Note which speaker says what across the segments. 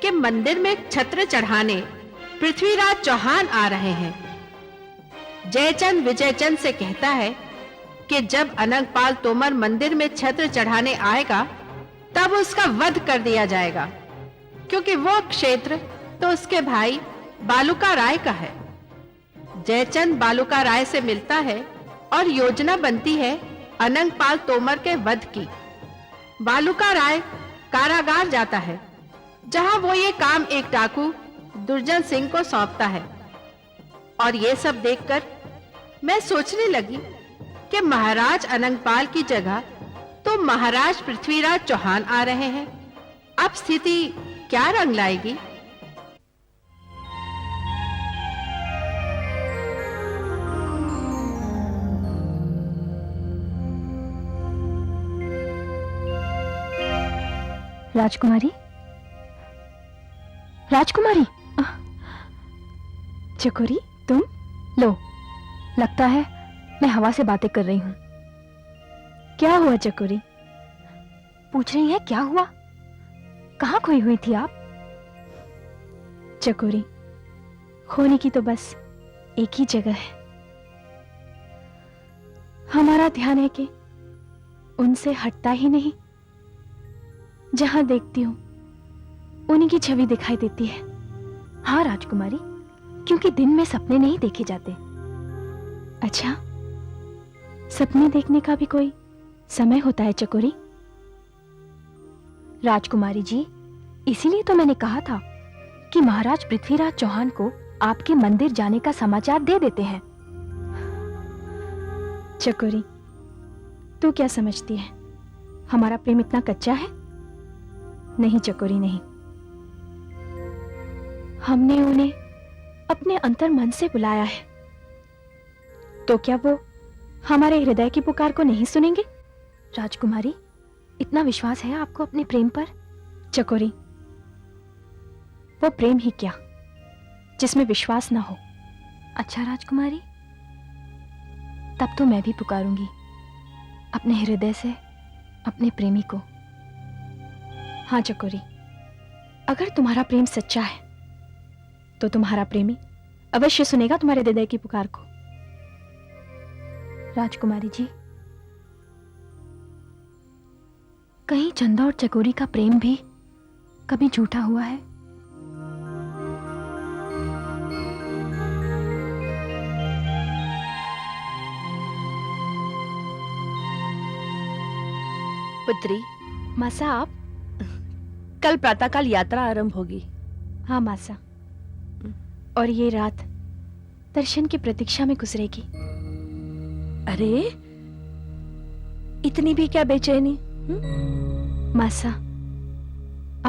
Speaker 1: कि मंदिर में छत्र चढ़ाने पृथ्वीराज चौहान आ रहे हैं। जयचंद विजयचंद से कहता है कि जब अनंगपाल तोमर मंदिर में छत्र चढ़ाने आएगा तब उसका वध कर दिया जाएगा, क्योंकि वो क्षेत्र तो उसके भाई बालूका राय का है। जयचंद बालूका राय से मिलता है और योजना बनती है अनंगपाल तोमर के वध की। बालूका राय कारागार जाता है, जहां वो ये काम एक डाकू दुर्जन सिंह को सौंपता है। और ये सब देखकर मैं सोचने लगी कि महाराज अनंगपाल की जगह तो महाराज पृथ्वीराज चौहान आ रहे हैं। अब स्थिति क्या रंग लाएगी?
Speaker 2: राजकुमारी, राजकुमारी, चकोरी, तुम लो, लगता है मैं हवा से बातें कर रही हूं। क्या हुआ चकोरी? पूछ रही है क्या हुआ? कहां खोई हुई थी आप? चकोरी, खोने की तो बस एक ही जगह है। हमारा ध्यान है कि उनसे हटता ही नहीं। जहां देखती हूं उन्हीं की छवि दिखाई देती है। हाँ राजकुमारी, क्योंकि दिन में सपने नहीं देखे जाते। अच्छा, सपने देखने का भी कोई समय होता है चकोरी? राजकुमारी जी, इसीलिए तो मैंने कहा था कि महाराज पृथ्वीराज चौहान को आपके मंदिर जाने का समाचार दे देते हैं। चकोरी, तू क्या समझती है, हमारा प्रेम इतना कच्चा है? नहीं चकोरी, नहीं। हमने उन्हें अपने अंतर मन से बुलाया है, तो क्या वो हमारे हृदय की पुकार को नहीं सुनेंगे? राजकुमारी, इतना विश्वास है आपको अपने प्रेम पर? चकोरी, वो प्रेम ही क्या जिसमें विश्वास ना हो। अच्छा राजकुमारी, तब तो मैं भी पुकारूंगी अपने हृदय से अपने प्रेमी को। हाँ चकोरी, अगर तुम्हारा प्रेम सच्चा है तो तुम्हारा प्रेमी अवश्य सुनेगा तुम्हारे हृदय की पुकार को। राजकुमारी जी, कहीं चंदा और चकोरी का प्रेम भी कभी झूठा हुआ है?
Speaker 3: पुत्री,
Speaker 2: मासा, आप?
Speaker 3: कल प्रातःकाल यात्रा आरंभ होगी।
Speaker 2: हाँ मासा, और ये रात दर्शन की प्रतीक्षा में गुजरेगी।
Speaker 3: अरे, इतनी भी क्या बेचैनी?
Speaker 2: मासा,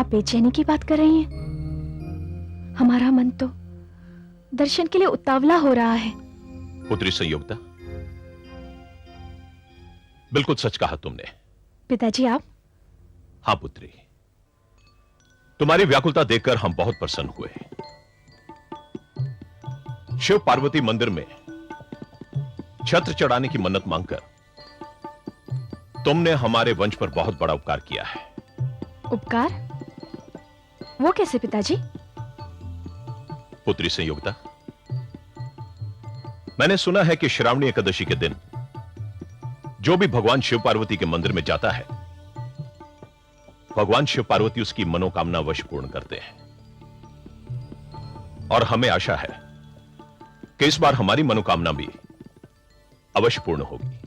Speaker 2: आप बेचैनी की बात कर रही हैं? हमारा मन तो दर्शन के लिए उतावला हो रहा है।
Speaker 4: पुत्री संयुक्ता, बिल्कुल सच कहा तुमने।
Speaker 2: पिताजी, आप?
Speaker 4: हाँ पुत्री, तुम्हारी व्याकुलता देखकर हम बहुत प्रसन्न हुए। शिव पार्वती मंदिर में छत्र चढ़ाने की मन्नत मांगकर तुमने हमारे वंश पर बहुत बड़ा उपकार किया है।
Speaker 2: उपकार? वो कैसे पिताजी?
Speaker 4: पुत्री संयुक्ता, मैंने सुना है कि श्रावणी एकादशी के दिन जो भी भगवान शिव पार्वती के मंदिर में जाता है, भगवान शिव पार्वती उसकी मनोकामना अवश्य पूर्ण करते हैं। और हमें आशा है कि इस बार हमारी मनोकामना भी अवश्य पूर्ण होगी।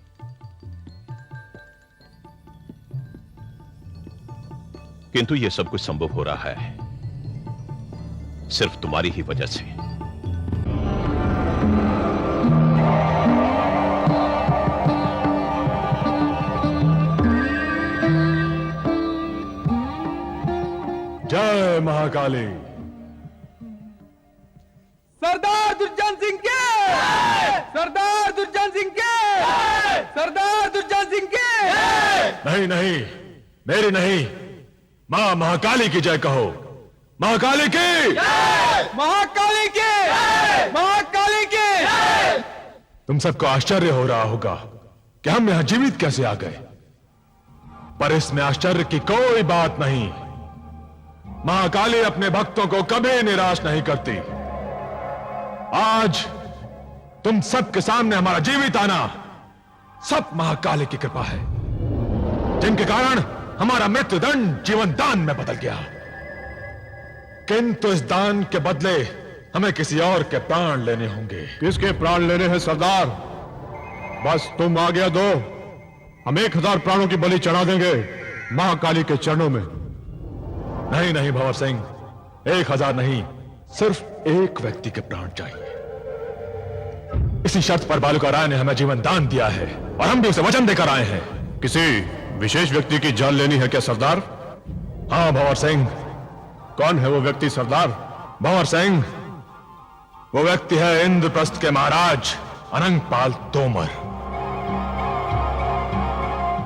Speaker 4: किंतु यह सब कुछ संभव हो रहा है सिर्फ तुम्हारी ही वजह से।
Speaker 5: जय महाकाली।
Speaker 6: सरदार दुर्जन सिंह के, सरदार दुर्जन सिंह के, सरदार दुर्जन सिंह के।
Speaker 5: नहीं नहीं, मेरी नहीं, मां महाकाली की जय कहो। महाकाली की,
Speaker 6: महाकाली के, महाकाली के।
Speaker 5: तुम सबको आश्चर्य हो रहा होगा कि हम यहां जीवित कैसे आ गए, पर इसमें आश्चर्य की कोई बात नहीं। महाकाली अपने भक्तों को कभी निराश नहीं करती। आज तुम सबके सामने हमारा जीवित आना सब महाकाली की कृपा है, जिनके कारण हमारा मृत्यु दंड जीवन दान में बदल गया। किंतु इस दान के बदले हमें किसी और के प्राण लेने होंगे।
Speaker 7: किसके प्राण लेने हैं सरदार? बस तुम आज्ञा दो, हम 1000 प्राणों की बलि चढ़ा देंगे महाकाली के चरणों में।
Speaker 5: नहीं नहीं भंवर सिंह, 1000 नहीं, सिर्फ एक व्यक्ति के प्राण चाहिए। इसी शर्त पर बालूका राय ने हमें जीवन दान दिया है और हम भी उसे वचन देकर आए हैं।
Speaker 7: किसी विशेष व्यक्ति की जान लेनी है क्या सरदार?
Speaker 5: हाँ भंवर सिंह।
Speaker 7: कौन है वो व्यक्ति सरदार?
Speaker 5: भंवर सिंह, वो व्यक्ति है इंद्रप्रस्थ के महाराज अनंगपाल तोमर।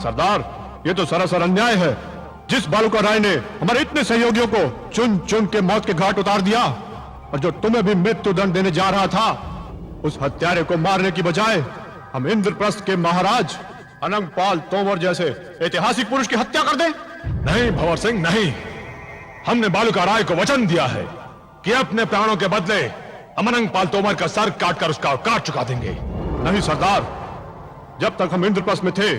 Speaker 7: सरदार, ये तो सरासर अन्याय है। जिस बालूका राय ने हमारे इतने सहयोगियों को चुन चुन के मौत के घाट उतार दिया और जो तुम्हें भी मृत्यु दंड देने जा रहा था, उस हत्यारे को मारने की बजाय हम इंद्रप्रस्थ के महाराज अनंगपाल तोमर जैसे ऐतिहासिक पुरुष की हत्या कर दें?
Speaker 5: नहीं भंवर सिंह, नहीं। हमने बालूका राय को वचन दिया है कि अपने प्राणों के बदले हम अनंगपाल तोमर का सर काटकर उसका काट चुका देंगे।
Speaker 7: नहीं सरदार, जब तक हम इंद्रप्रस्थ में थे,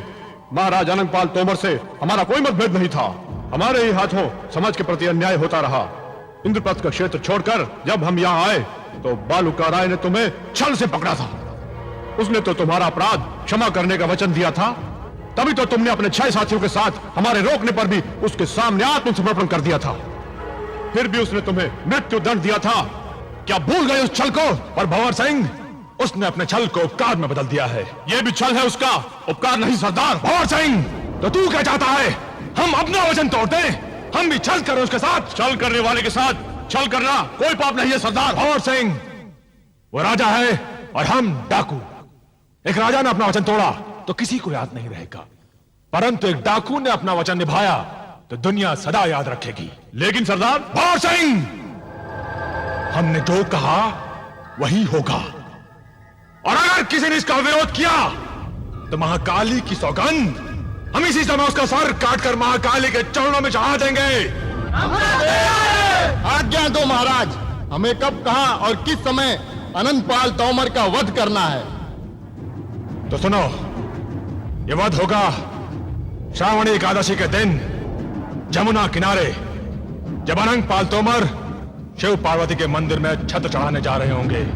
Speaker 7: महाराज अनंगपाल तोमर से हमारा कोई मतभेद नहीं था। हमारे ही हाथों समाज के प्रति अन्याय होता रहा। इंद्रप्रस्थ का क्षेत्र छोड़कर जब हम यहाँ आए तो बालूका राय ने तुम्हें छल से पकड़ा था। उसने तो तुम्हारा अपराध क्षमा करने का वचन दिया था, तभी तो तुमने अपने 6 साथियों के साथ हमारे रोकने पर भी उसके सामने आत्मसमर्पण कर दिया था। फिर भी उसने तुम्हें मृत्यु दंड दिया था। क्या भूल गए उस छल को?
Speaker 5: पर भंवर सिंह, उसने अपने छल को उपकार में बदल दिया है।
Speaker 7: यह भी छल है उसका, उपकार नहीं सरदार।
Speaker 5: भंवर सिंह, तो तू क्या चाहता है? हम अपना वचन तोड़ दें? हम भी छल करें उसके साथ?
Speaker 7: छल करने वाले के साथ छल करना कोई पाप नहीं है सरदार।
Speaker 5: भंवर सिंह, वो राजा है और हम डाकू। एक राजा ने अपना वचन तोड़ा तो किसी को याद नहीं रहेगा, परंतु एक डाकू ने अपना वचन निभाया तो दुनिया सदा याद रखेगी।
Speaker 7: लेकिन सरदार,
Speaker 5: भंवर सिंह, हमने जो कहा वही होगा, और अगर किसी ने इसका विरोध किया तो महाकाली की सौगंध, हम इसी समय उसका सर काटकर महाकाली के चरणों में चढ़ा देंगे।
Speaker 8: आज्ञा दो महाराज, हमें कब, कहां और किस समय अनंतपाल तोमर का वध करना है?
Speaker 5: तो सुनो, ये वध होगा श्रावणी एकादशी के दिन जमुना किनारे, जब अनंतपाल तोमर शिव पार्वती के मंदिर में छत्र चढ़ाने जा रहे होंगे।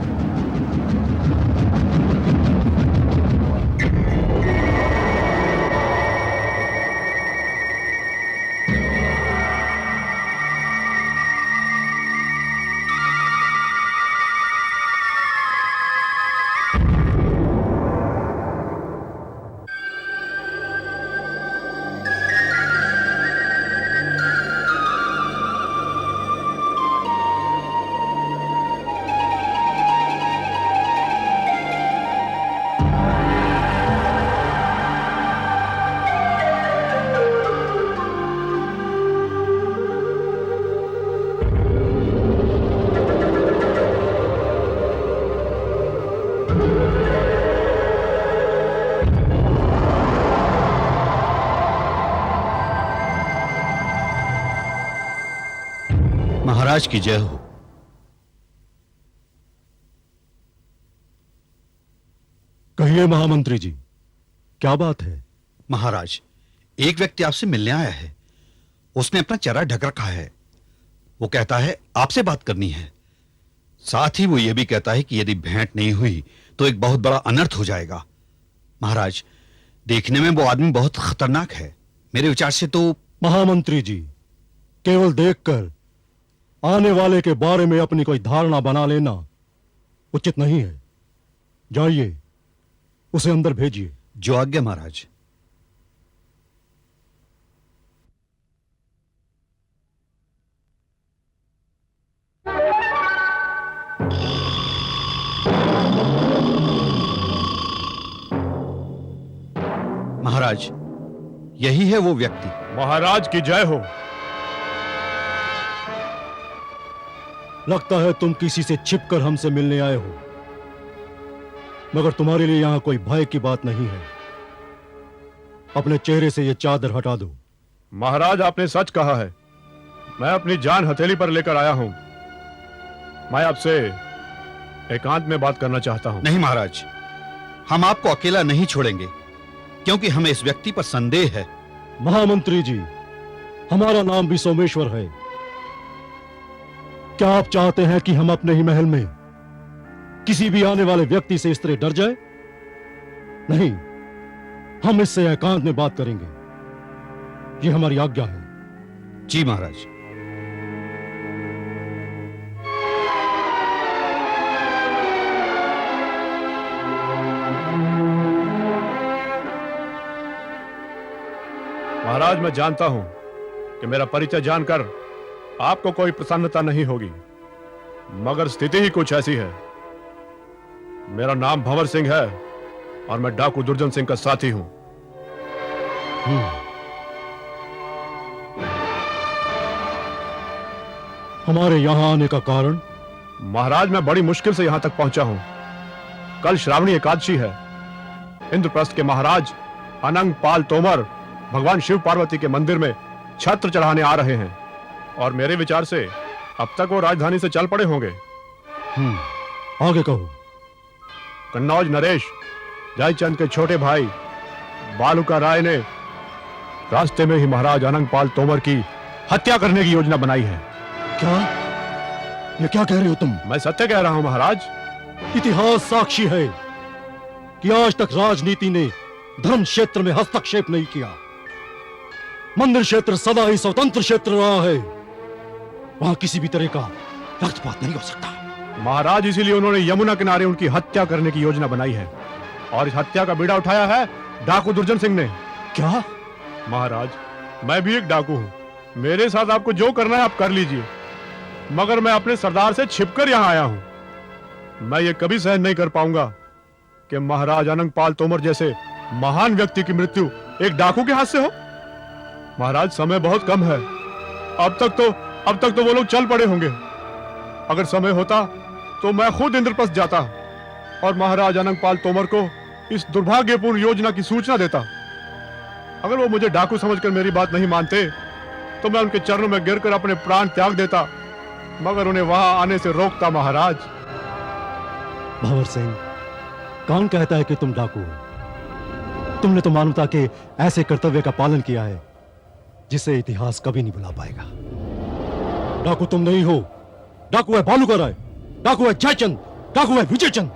Speaker 9: महाराज की जय हो।
Speaker 7: कहिए महामंत्री जी, क्या बात है?
Speaker 9: महाराज, एक व्यक्ति आपसे मिलने आया है। उसने अपना चेहरा ढक रखा है। वो कहता है आपसे बात करनी है। साथ ही वो ये भी कहता है कि यदि भेंट नहीं हुई तो एक बहुत बड़ा अनर्थ हो जाएगा। महाराज, देखने में वो आदमी बहुत खतरनाक है। मेरे विचार से तो
Speaker 7: महामंत्री जी, केवल देखकर आने वाले के बारे में अपनी कोई धारणा बना लेना उचित नहीं है। जाइए, उसे अंदर भेजिए।
Speaker 9: जो आज्ञा महाराज। महाराज, यही है वो व्यक्ति।
Speaker 7: महाराज की जय हो। लगता है तुम किसी से छिपकर हमसे मिलने आए हो, मगर तुम्हारे लिए यहां कोई भय की बात नहीं है। अपने चेहरे से यह चादर हटा दो। महाराज, आपने सच कहा है। मैं अपनी जान हथेली पर लेकर आया हूं। मैं आपसे एकांत में बात करना चाहता हूं।
Speaker 9: नहीं महाराज, हम आपको अकेला नहीं छोड़ेंगे, क्योंकि हमें इस व्यक्ति पर संदेह है।
Speaker 10: महामंत्री जी, हमारा नाम भी सोमेश्वर है। क्या आप चाहते हैं कि हम अपने ही महल में किसी भी आने वाले व्यक्ति से इस तरह डर जाए? नहीं, हम इससे एकांत में बात करेंगे। ये हमारी आज्ञा है।
Speaker 9: जी महाराज।
Speaker 7: महाराज, मैं जानता हूं कि मेरा परिचय जानकर आपको कोई प्रसन्नता नहीं होगी, मगर स्थिति ही कुछ ऐसी है। मेरा नाम भंवर सिंह है और मैं डाकू दुर्जन सिंह का साथी हूं।
Speaker 10: हमारे यहां आने का कारण?
Speaker 7: महाराज, मैं बड़ी मुश्किल से यहां तक पहुंचा हूं। कल श्रावणी एकादशी है। इंद्रप्रस्थ के महाराज अनंग पाल तोमर भगवान शिव पार्वती के मंदिर में छत्र चढ़ाने आ रहे हैं, और मेरे विचार से अब तक वो राजधानी से चल पड़े होंगे।
Speaker 10: आगे कहो।
Speaker 7: कन्नौज नरेश, जयचंद के छोटे भाई बालूका राय ने रास्ते में ही महाराज अनंग पाल तोमर की हत्या करने की योजना बनाई है।
Speaker 10: क्या? ये क्या कह रहे हो तुम?
Speaker 7: मैं सत्य कह रहा हूं महाराज।
Speaker 10: इतिहास साक्षी है कि आज तक राजनीति ने धर्म क्षेत्र में हस्तक्षेप नहीं किया। मंदिर क्षेत्र सदा ही स्वतंत्र क्षेत्र रहा है। वहां किसी भी तरह का रक्तपात नहीं हो सकता।
Speaker 7: महाराज, इसीलिए उन्होंने यमुना किनारे उनकी हत्या करने की योजना बनाई है, और इस हत्या का बीड़ा उठाया है डाकू दुर्जन सिंह ने।
Speaker 10: क्या?
Speaker 7: महाराज, मैं भी एक डाकू हूं। मेरे साथ आपको जो करना है आप कर लीजिए, मगर मैं अपने सरदार से छिपकर यहां आया हूं। मैं ये कभी सहन नहीं कर पाऊंगा कि महाराज अनंग पाल तोमर जैसे महान व्यक्ति की मृत्यु एक डाकू के हाथ से हो। महाराज, समय बहुत कम है। अब तक तो वो लोग चल पड़े होंगे। अगर समय होता तो मैं खुद इंद्रप्रस्थ जाता और महाराज अनंग पाल तोमर को इस दुर्भाग्यपूर्ण योजना की सूचना देता। अगर वो मुझे डाकू समझकर मेरी बात नहीं मानते तो मैं उनके चरणों में गिरकर अपने प्राण त्याग देता, मगर उन्हें वहां आने से रोकता। महाराज।
Speaker 10: भंवर सिंह, कौन कहता है कि तुम डाकू हो? तुमने तो मानवता के ऐसे कर्तव्य का पालन किया है जिसे इतिहास कभी नहीं भुला पाएगा। डाकू तुम नहीं हो। डाकू है बालूका राय, डाकू है जयचंद, डाकू है विजयचंद।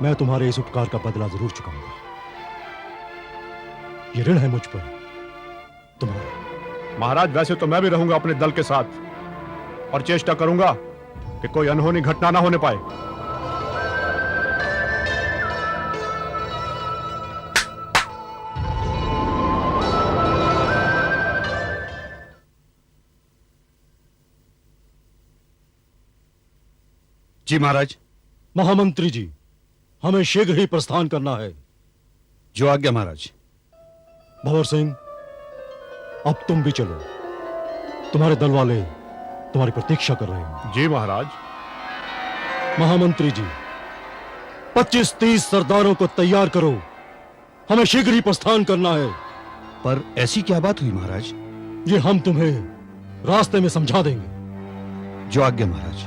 Speaker 10: मैं तुम्हारे इस उपकार का बदला जरूर चुकाऊंगा। ये ऋण है मुझ पर तुम्हारा।
Speaker 7: महाराज, वैसे तो मैं भी रहूंगा अपने दल के साथ और चेष्टा करूंगा कि कोई अनहोनी घटना ना होने पाए।
Speaker 9: जी महाराज।
Speaker 10: महामंत्री जी, हमें शीघ्र ही प्रस्थान करना है।
Speaker 9: जो आज्ञा महाराज।
Speaker 10: भंवर सिंह, अब तुम भी चलो। तुम्हारे दल वाले तुम्हारी प्रतीक्षा कर रहे हैं।
Speaker 7: जी महाराज।
Speaker 10: महामंत्री जी, 25-30 सरदारों को तैयार करो। हमें शीघ्र ही प्रस्थान करना है।
Speaker 9: पर ऐसी क्या बात हुई महाराज?
Speaker 10: ये हम तुम्हें रास्ते में समझा देंगे।
Speaker 9: जो आज्ञा महाराज।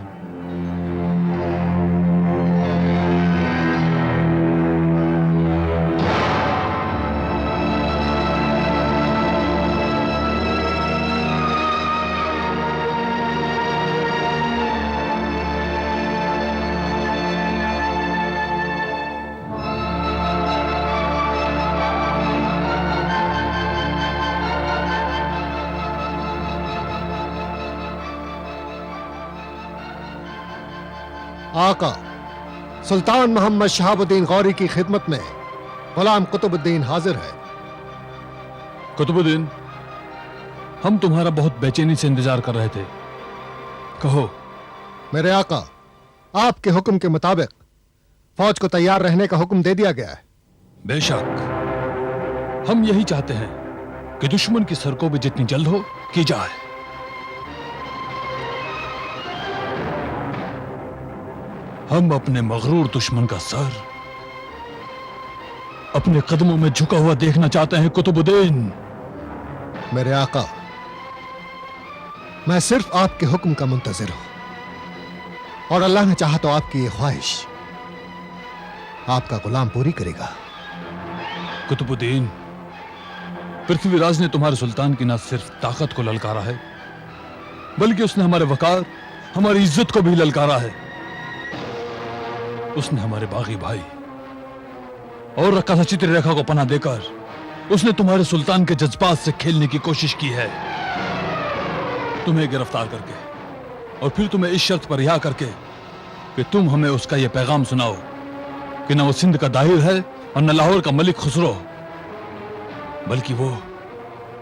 Speaker 8: आका, सुल्तान मोहम्मद शहाबुद्दीन गौरी की खिदमत में गुलाम कुतुबुद्दीन हाजिर है।
Speaker 11: कुतुबुद्दीन, हम तुम्हारा बहुत बेचैनी से इंतजार कर रहे थे। कहो।
Speaker 8: मेरे आका, आपके हुक्म के मुताबिक फौज को तैयार रहने का हुक्म दे दिया गया है।
Speaker 11: बेशक, हम यही चाहते हैं कि दुश्मन की सरकों जितनी जल्द हो की जाए। हम अपने मगरूर दुश्मन का सर अपने कदमों में झुका हुआ देखना चाहते हैं कुतुबुद्दीन।
Speaker 8: मेरे आका, मैं सिर्फ आपके हुक्म का मुंतजिर हूं और अल्लाह ने चाहा तो आपकी ये ख्वाहिश आपका गुलाम पूरी करेगा।
Speaker 11: कुतुबुद्दीन, पृथ्वीराज ने तुम्हारे सुल्तान की न सिर्फ ताकत को ललकारा है, बल्कि उसने हमारे वकार, हमारी इज्जत को भी ललकारा है। उसने हमारे बागी भाई और रक्कासा चित्ररेखा को पनाह देकर उसने तुम्हारे सुल्तान के जज्बात से खेलने की कोशिश की है। तुम्हें गिरफ्तार करके और फिर तुम्हें इस शर्त पर रिहा करके कि तुम हमें उसका यह पैगाम सुनाओ कि न वो सिंध का दाहिर है और न लाहौर का मलिक खुसरो, बल्कि वो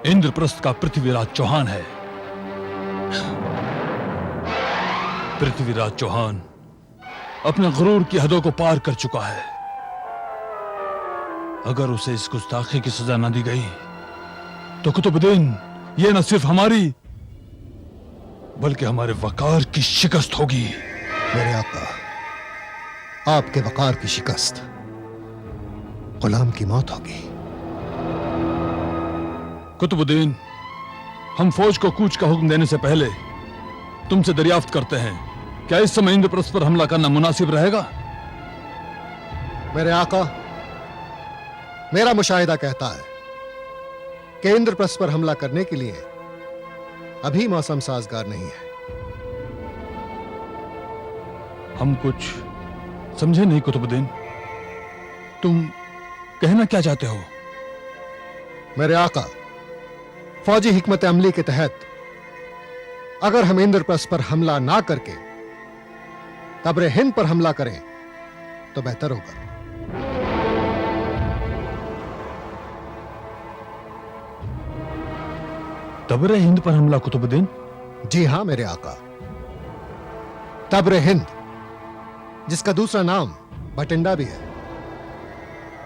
Speaker 11: इंद्रप्रस्थ का पृथ्वीराज चौहान है। पृथ्वीराज चौहान अपने गुरूर की हदों को पार कर चुका है। अगर उसे इस गुस्ताखी की सजा न दी गई तो कुतुबुद्दीन, ये न सिर्फ हमारी बल्कि हमारे वकार की शिकस्त होगी।
Speaker 8: मेरे आका, आपके वकार की शिकस्त गुलाम की मौत होगी।
Speaker 11: कुतुबुद्दीन, हम फौज को कूच का हुक्म देने से पहले तुमसे दरियाफ्त करते हैं, क्या इस समय इंद्रप्रस्थ पर हमला करना मुनासिब रहेगा?
Speaker 8: मेरे आका, मेरा मुशाहिदा कहता है कि इंद्रप्रस्थ पर हमला करने के लिए अभी मौसम साजगार नहीं है।
Speaker 11: हम कुछ समझे नहीं कुतुबुद्दीन, तुम कहना क्या चाहते हो?
Speaker 8: मेरे आका, फौजी हिकमत अमली के तहत अगर हम इंद्रप्रस्थ पर हमला ना करके तब्रे हिंद पर हमला करें तो बेहतर होगा।
Speaker 11: तबरे हिंद पर हमला कुतुबुद्दीन?
Speaker 8: जी हां मेरे आका, तब्रे हिंद, जिसका दूसरा नाम बटिंडा भी है,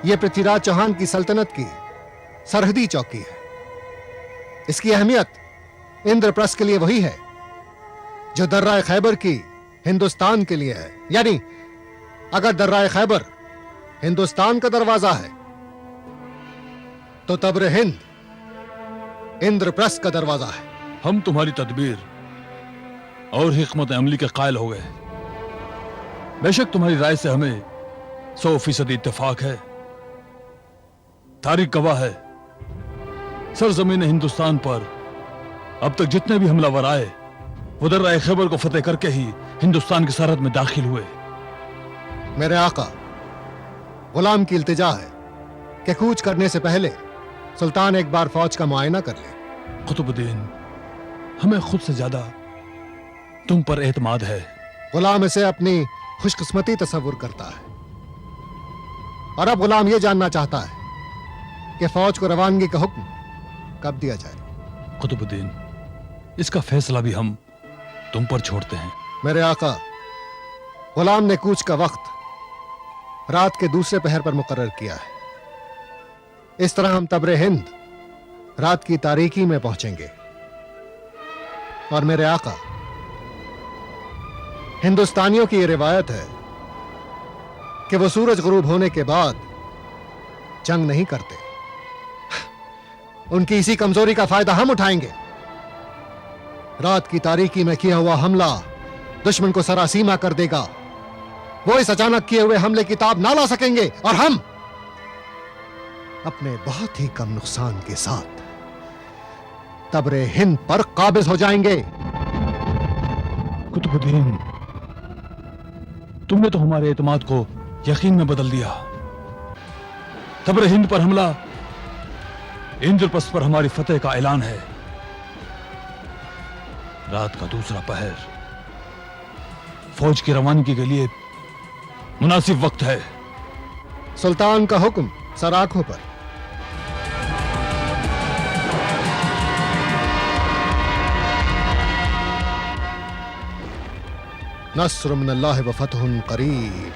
Speaker 8: यह पृथ्वीराज चौहान की सल्तनत की सरहदी चौकी है। इसकी अहमियत इंद्रप्रस्थ के लिए वही है जो दर्राए खैबर की हिंदुस्तान के लिए है। यानी अगर दर्राए खैबर हिंदुस्तान का दरवाजा है तो तब्रे हिंद इंद्रप्रस्थ का दरवाजा है।
Speaker 11: हम तुम्हारी तदबीर और हिकमत अमली के कायल हो गए। बेशक तुम्हारी राय से हमें 100% इत्तेफाक है। तारीख गवाह है, सरजमीन हिंदुस्तान पर अब तक जितने भी हमलावर आए वो दर्राए खैबर को फतेह करके ही हिंदुस्तान की सरहद में दाखिल हुए।
Speaker 8: मेरे आका, गुलाम की इल्तिजा है कि कूच करने से पहले सुल्तान एक बार फौज का मुआयना कर ले।
Speaker 11: कुतुबुद्दीन, हमें खुद से ज्यादा तुम पर एतमाद है।
Speaker 8: गुलाम इसे अपनी खुशकिस्मती तस्वुर करता है और अब गुलाम यह जानना चाहता है कि फौज को रवानगी का हुक्म कब दिया जाए।
Speaker 11: कुतुबुद्दीन, इसका फैसला भी हम तुम पर छोड़ते हैं।
Speaker 8: मेरे आका, गुलाम ने कूच का वक्त रात के दूसरे पहर पर मुकर्रर किया है। इस तरह हम तब्रे हिंद रात की तारीकी में पहुंचेंगे। और मेरे आका, हिंदुस्तानियों की यह रिवायत है कि वो सूरज गुरूब होने के बाद जंग नहीं करते। उनकी इसी कमजोरी का फायदा हम उठाएंगे। रात की तारीकी में किया हुआ हमला दुश्मन को सरासीमा कर देगा। वो इस अचानक किए हुए हमले की ताब ना ला सकेंगे और हम अपने बहुत ही कम नुकसान के साथ तब्रे हिंद पर काबिज हो जाएंगे।
Speaker 11: कुतुबुद्दीन, तुमने तो हमारे एतमाद को यकीन में बदल दिया। तब्रे हिंद पर हमला इंद्रप्रस्थ पर हमारी फतेह का ऐलान है। रात का दूसरा पहर फौज की रवानगी के लिए मुनासिब वक्त है।
Speaker 8: सुल्तान का हुक्म सर आंखों पर। नस्र मिनल्लाह व फतहुन करीब।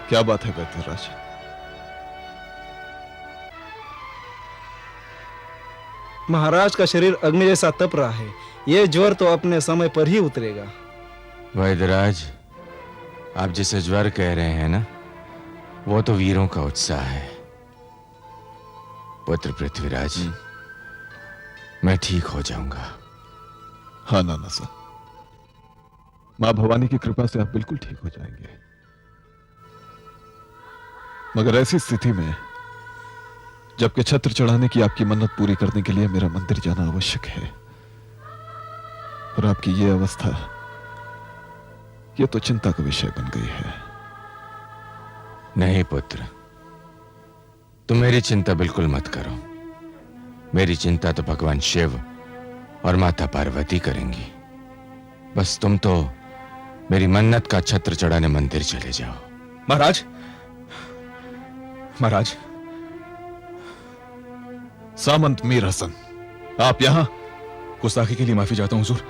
Speaker 5: क्या बात है वैद्यराज?
Speaker 6: महाराज का शरीर अग्नि जैसा तप रहा है। ये ज्वर तो अपने समय पर ही उतरेगा।
Speaker 12: वैद्यराज, आप जिसे ज्वर कह रहे हैं ना, वो तो वीरों का उत्साह है। पुत्र पृथ्वीराज, मैं ठीक हो जाऊंगा।
Speaker 5: हाँ नाना सा, मां भवानी की कृपा से आप बिल्कुल ठीक हो जाएंगे। मगर ऐसी स्थिति में जबकि छत्र चढ़ाने की आपकी मन्नत पूरी करने के लिए मेरा मंदिर जाना आवश्यक है, और आपकी ये अवस्था, ये तो चिंता का विषय बन गई है।
Speaker 12: नहीं पुत्र, तुम मेरी चिंता बिल्कुल मत करो। मेरी चिंता तो भगवान शिव और माता पार्वती करेंगी। बस तुम तो मेरी मन्नत का छत्र चढ़ाने मंदिर चले जाओ।
Speaker 5: महाराज, महाराज, सामंत मीर हसन, आप यहां?
Speaker 11: गुस्ताखी के लिए माफी चाहता हूं हुजूर,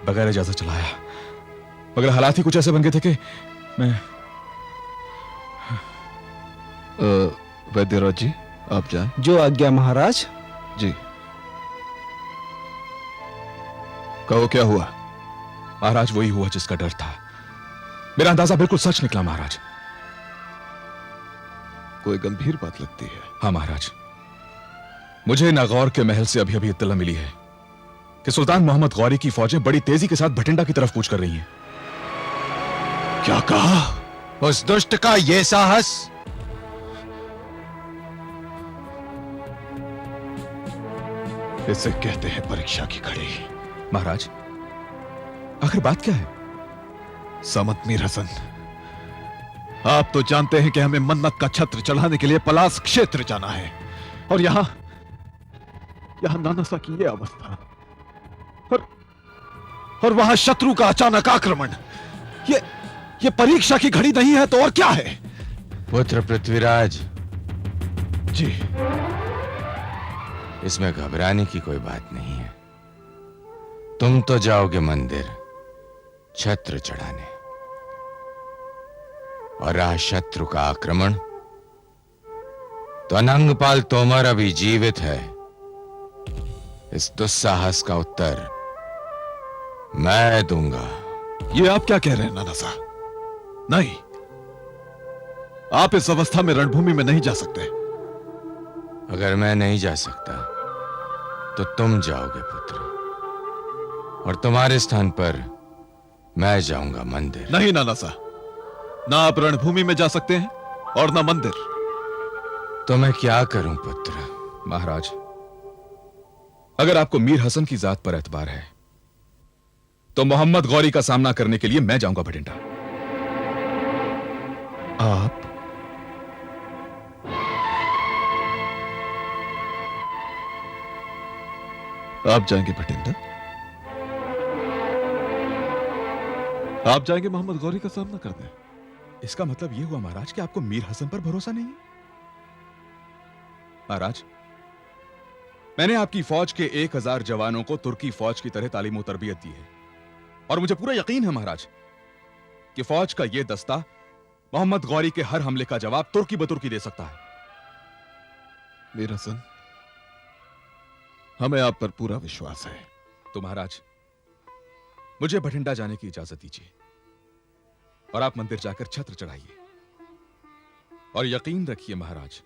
Speaker 11: बगैर इजाजत चलाया, मगर हालात ही कुछ ऐसे बन गए थे कि मैं।
Speaker 5: वैद्यराज जी, आप जाएं।
Speaker 6: जो आज्ञा महाराज।
Speaker 5: जी, कहो क्या हुआ?
Speaker 11: महाराज, वही हुआ जिसका डर था। मेरा अंदाजा बिल्कुल सच निकला महाराज।
Speaker 5: कोई गंभीर बात लगती है।
Speaker 11: हाँ महाराज, मुझे नागौर के महल से अभी अभी इत्तला मिली है कि सुल्तान मोहम्मद गौरी की फौजें बड़ी तेजी के साथ भटिंडा की तरफ कूच कर रही हैं।
Speaker 5: क्या कहा?
Speaker 9: उस दुष्ट का यह साहस!
Speaker 5: इसे कहते हैं परीक्षा की घड़ी।
Speaker 11: महाराज, आखिर बात क्या है?
Speaker 5: सामंत मीर हसन, आप तो जानते हैं कि हमें मन्नत का छत्र चढ़ाने के लिए पलास क्षेत्र जाना है, और यहां नाना सा की यह अवस्था, और वहां शत्रु का अचानक आक्रमण। ये परीक्षा की घड़ी नहीं है तो और क्या है?
Speaker 12: पुत्र पृथ्वीराज
Speaker 5: जी,
Speaker 12: इसमें घबराने की कोई बात नहीं है। तुम तो जाओगे मंदिर छत्र चढ़ाने, और रहा शत्रु का आक्रमण, तो अनंगपाल तोमर अभी जीवित है। इस दुस्साहस का उत्तर मैं दूंगा।
Speaker 5: ये आप क्या कह रहे हैं नाना सा? नहीं, आप इस अवस्था में रणभूमि में नहीं जा सकते।
Speaker 12: अगर मैं नहीं जा सकता तो तुम जाओगे पुत्र, और तुम्हारे स्थान पर मैं जाऊंगा मंदिर।
Speaker 5: नहीं नाना सा, ना आप रणभूमि में जा सकते हैं और ना मंदिर।
Speaker 12: तो मैं क्या करूं पुत्र?
Speaker 11: महाराज, अगर आपको मीर हसन की जात पर एतबार है तो मोहम्मद गौरी का सामना करने के लिए मैं जाऊंगा भटिंडा।
Speaker 5: आप जाएंगे भटिंडा? आप जाएंगे मोहम्मद गौरी का सामना करने?
Speaker 11: इसका मतलब यह हुआ महाराज कि आपको मीर हसन पर भरोसा नहीं है? महाराज, मैंने आपकी फौज के 1000 जवानों को तुर्की फौज की तरह तालीम और तरबियत दी है, और मुझे पूरा यकीन है महाराज कि फौज का यह दस्ता मोहम्मद गौरी के हर हमले का जवाब तुर्की बतुर्की दे सकता है।
Speaker 5: मीर हसन, हमें आप पर पूरा विश्वास है।
Speaker 11: तो महाराज, मुझे भटिंडा जाने की इजाजत दीजिए, और आप मंदिर जाकर छत्र चढ़ाइए। और यकीन रखिए महाराज,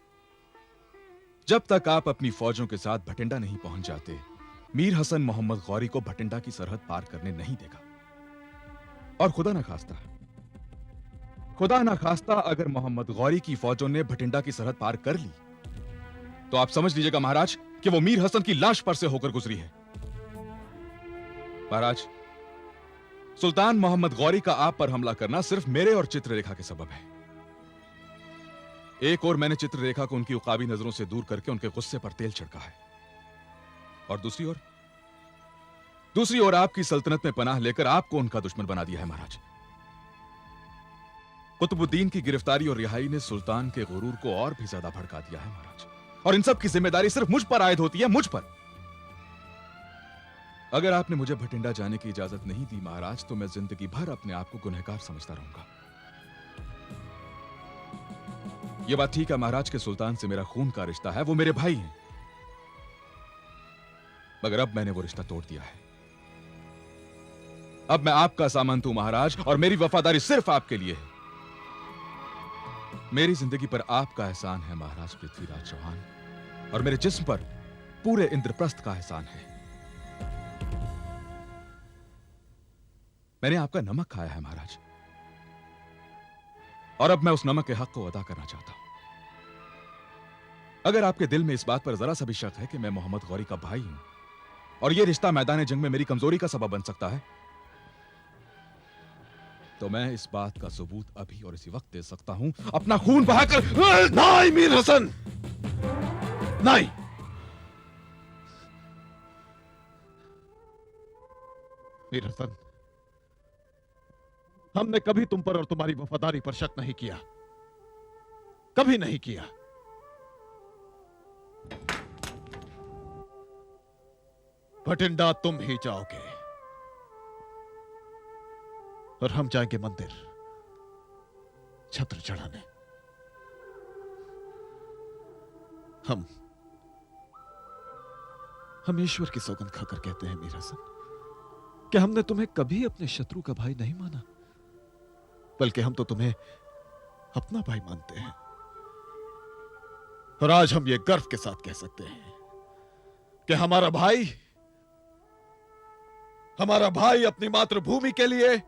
Speaker 11: जब तक आप अपनी फौजों के साथ भटिंडा नहीं पहुंच जाते, मीर हसन मोहम्मद गौरी को भटिंडा की सरहद पार करने नहीं देगा। और खुदा ना खास्ता अगर मोहम्मद गौरी की फौजों ने भटिंडा की सरहद पार कर ली, तो आप समझ लीजिएगा महाराज कि वो मीर हसन की लाश पर से होकर गुजरी है। महाराज, सुल्तान मोहम्मद गौरी का आप पर हमला करना सिर्फ मेरे और चित्ररेखा के सबब है। एक और मैंने चित्ररेखा को उनकी उकाबी नजरों से दूर करके उनके गुस्से पर तेल छिड़का है, और दूसरी ओर आपकी सल्तनत में पनाह लेकर आपको उनका दुश्मन बना दिया है महाराज। कुतुबुद्दीन की गिरफ्तारी और रिहाई ने सुल्तान के गुरूर को और भी ज्यादा भड़का दिया है महाराज, और इन सब की जिम्मेदारी सिर्फ मुझ पर आयद होती है, मुझ पर। अगर आपने मुझे भटिंडा जाने की इजाजत नहीं दी महाराज, तो मैं जिंदगी भर अपने आप को गुनहगार समझता रहूंगा। ये बात ठीक है, महाराज के सुल्तान से मेरा खून का रिश्ता है, वो मेरे भाई हैं। मगर अब मैंने वो रिश्ता तोड़ दिया है। अब मैं आपका सामंत हूं महाराज, और मेरी वफादारी सिर्फ आपके लिए है। मेरी जिंदगी पर आपका एहसान है महाराज पृथ्वीराज चौहान, और मेरे जिस्म पर पूरे इंद्रप्रस्थ का एहसान है। मैंने आपका नमक खाया है महाराज, और अब मैं उस नमक के हक को अदा करना चाहता हूं। अगर आपके दिल में इस बात पर जरा सा भी शक है कि मैं मोहम्मद गौरी का भाई हूं और यह रिश्ता मैदान जंग में मेरी कमजोरी का सबब बन सकता है, तो मैं इस बात का सबूत अभी और इसी वक्त दे सकता हूं, अपना खून बहाकर।
Speaker 7: नहीं मीर हसन, नहीं। मीर हसन, हमने कभी तुम पर और तुम्हारी वफादारी पर शक नहीं किया, कभी नहीं किया। भटिंडा तुम ही जाओगे और हम जाएंगे मंदिर छत्र चढ़ाने। हम ईश्वर की सौगंध खाकर कहते हैं मीर हसन कि हमने तुम्हें कभी अपने शत्रु का भाई नहीं माना, बल्कि हम तो तुम्हें अपना भाई मानते हैं। और आज हम ये गर्व के साथ कह सकते हैं कि हमारा भाई अपनी मातृभूमि के लिए,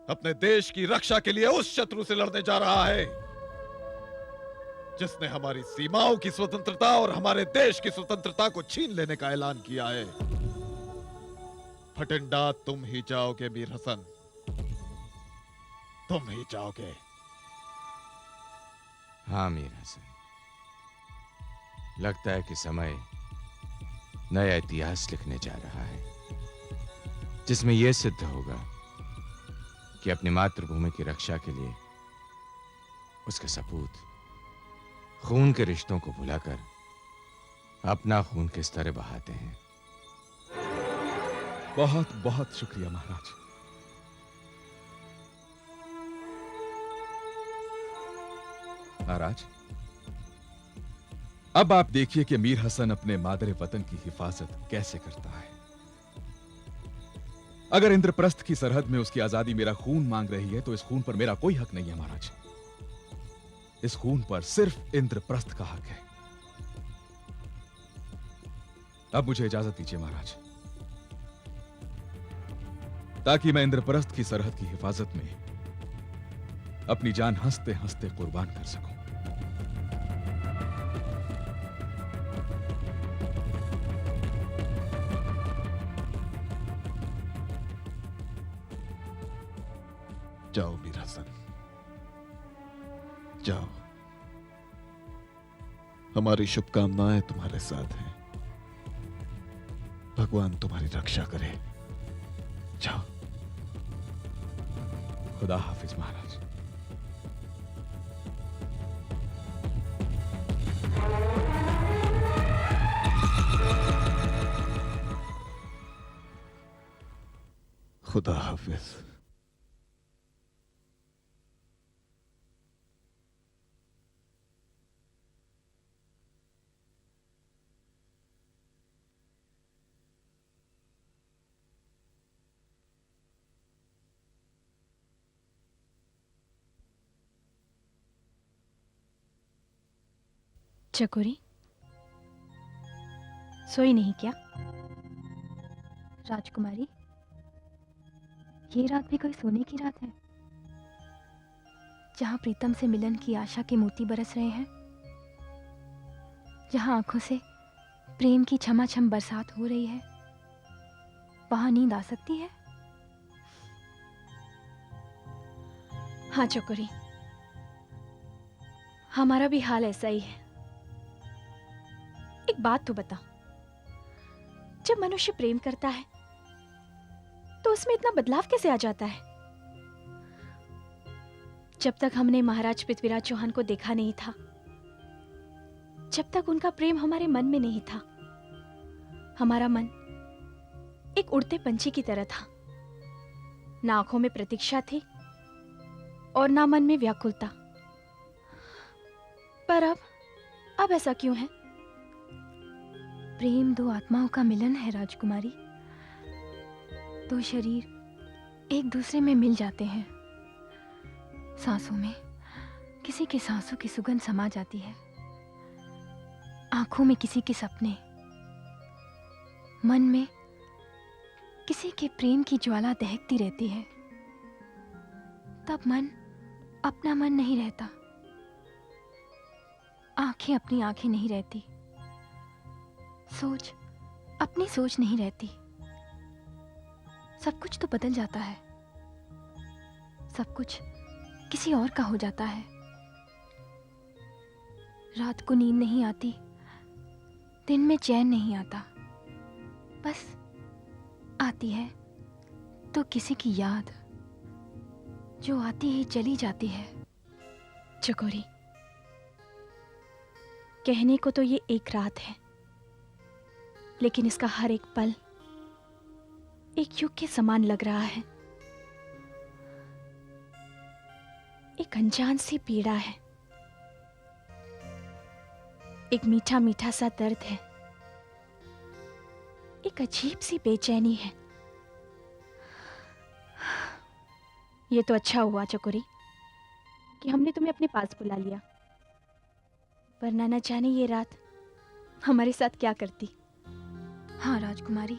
Speaker 7: अपने देश की रक्षा के लिए उस शत्रु से लड़ने जा रहा है जिसने हमारी सीमाओं की स्वतंत्रता और हमारे देश की स्वतंत्रता को छीन लेने का ऐलान किया है। भटिंडा तुम ही जाओगे मीर हसन, तुम ही जाओगे।
Speaker 12: हाँ मीर हसन, लगता है कि समय नया इतिहास लिखने जा रहा है, जिसमें यह सिद्ध होगा कि अपनी मातृभूमि की रक्षा के लिए उसके सपूत खून के रिश्तों को भुलाकर अपना खून किस तरह बहाते हैं।
Speaker 11: बहुत बहुत शुक्रिया महाराज। महाराज, अब आप देखिए कि मीर हसन अपने मादरे वतन की हिफाजत कैसे करता है। अगर इंद्रप्रस्थ की सरहद में उसकी आजादी मेरा खून मांग रही है, तो इस खून पर मेरा कोई हक नहीं है महाराज। इस खून पर सिर्फ इंद्रप्रस्थ का हक है। अब मुझे इजाजत दीजिए महाराज, ताकि मैं इंद्रप्रस्थ की सरहद की हिफाजत में अपनी जान हंसते हंसते कुर्बान कर सकूं।
Speaker 7: जाओ मीर हसन, जाओ। हमारी शुभकामनाएं तुम्हारे साथ हैं। भगवान तुम्हारी रक्षा करे। जाओ।
Speaker 11: खुदा हाफिज महाराज।
Speaker 7: खुदा हाफिज।
Speaker 2: चकोरी, सोई नहीं क्या? राजकुमारी, ये रात भी कोई सोने की रात है, जहां प्रीतम से मिलन की आशा के मोती बरस रहे हैं, जहां आंखों से प्रेम की छमाछम बरसात हो रही है, वहां नींद आ सकती है? हाँ चकोरी, हमारा भी हाल ऐसा ही है। एक बात तो बता, जब मनुष्य प्रेम करता है तो उसमें इतना बदलाव कैसे आ जाता है? जब तक हमने महाराज पृथ्वीराज चौहान को देखा नहीं था, जब तक उनका प्रेम हमारे मन में नहीं था, हमारा मन एक उड़ते पंछी की तरह था। ना आंखों में प्रतीक्षा थी और ना मन में व्याकुलता। पर अब ऐसा क्यों है? प्रेम दो आत्माओं का मिलन है राजकुमारी। दो शरीर एक दूसरे में मिल जाते हैं। सांसों में किसी के सांसों की सुगंध समा जाती है, आंखों में किसी के सपने, मन में किसी के प्रेम की ज्वाला दहकती रहती है। तब मन अपना मन नहीं रहता, आंखें अपनी आंखें नहीं रहती, सोच अपनी सोच नहीं रहती। सब कुछ तो बदल जाता है, सब कुछ किसी और का हो जाता है। रात को नींद नहीं आती, दिन में चैन नहीं आता, बस आती है तो किसी की याद जो आती ही चली जाती है।
Speaker 3: चकोरी, कहने को तो ये एक रात है, लेकिन इसका हर एक पल एक युग के समान लग रहा है। एक अनजान सी पीड़ा है, एक मीठा मीठा सा दर्द है, एक अजीब सी बेचैनी है। ये तो अच्छा हुआ चकोरी कि हमने तुम्हें अपने पास बुला लिया, वरना न जाने ये रात हमारे साथ क्या करती।
Speaker 2: हाँ राजकुमारी,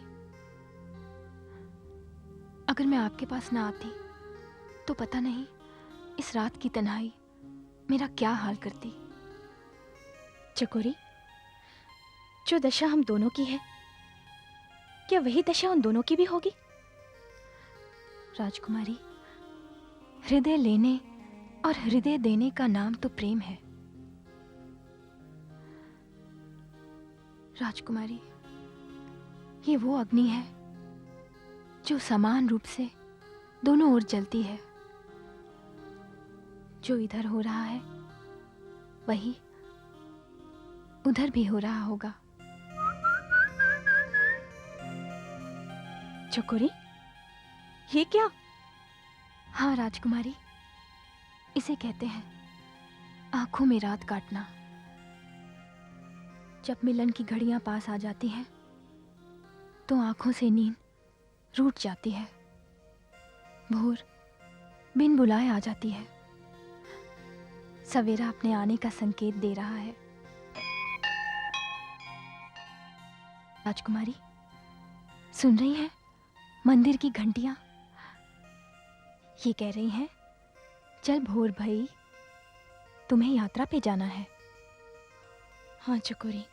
Speaker 2: अगर मैं आपके पास ना आती तो पता नहीं इस रात की तन्हाई मेरा क्या हाल करती।
Speaker 3: चकोरी, जो दशा हम दोनों की है, क्या वही दशा उन दोनों की भी होगी?
Speaker 2: राजकुमारी, हृदय लेने और हृदय देने का नाम तो प्रेम है। राजकुमारी, ये वो अग्नि है जो समान रूप से दोनों ओर जलती है। जो इधर हो रहा है वही उधर भी हो रहा होगा।
Speaker 3: चकोरी, ये क्या?
Speaker 2: हाँ राजकुमारी, इसे कहते हैं आंखों में रात काटना। जब मिलन की घड़ियां पास आ जाती हैं तो आंखों से नींद रूठ जाती है, भोर बिन बुलाए आ जाती है, सवेरा अपने आने का संकेत दे रहा है। राजकुमारी, सुन रही हैं मंदिर की घंटियां? ये कह रही हैं, चल भोर भई, तुम्हें यात्रा पे जाना है।
Speaker 3: हाँ चकोरी,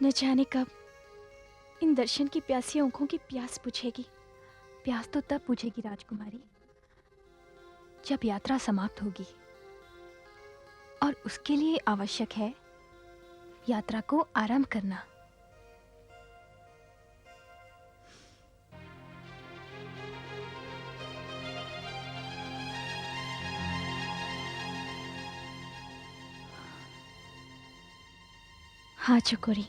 Speaker 3: न जाने कब इन दर्शन की प्यासी आंखों की प्यास बुझेगी।
Speaker 2: प्यास तो तब बुझेगी राजकुमारी जब यात्रा समाप्त होगी, और उसके लिए आवश्यक है यात्रा को आरंभ करना।
Speaker 3: हाँ चकोरी,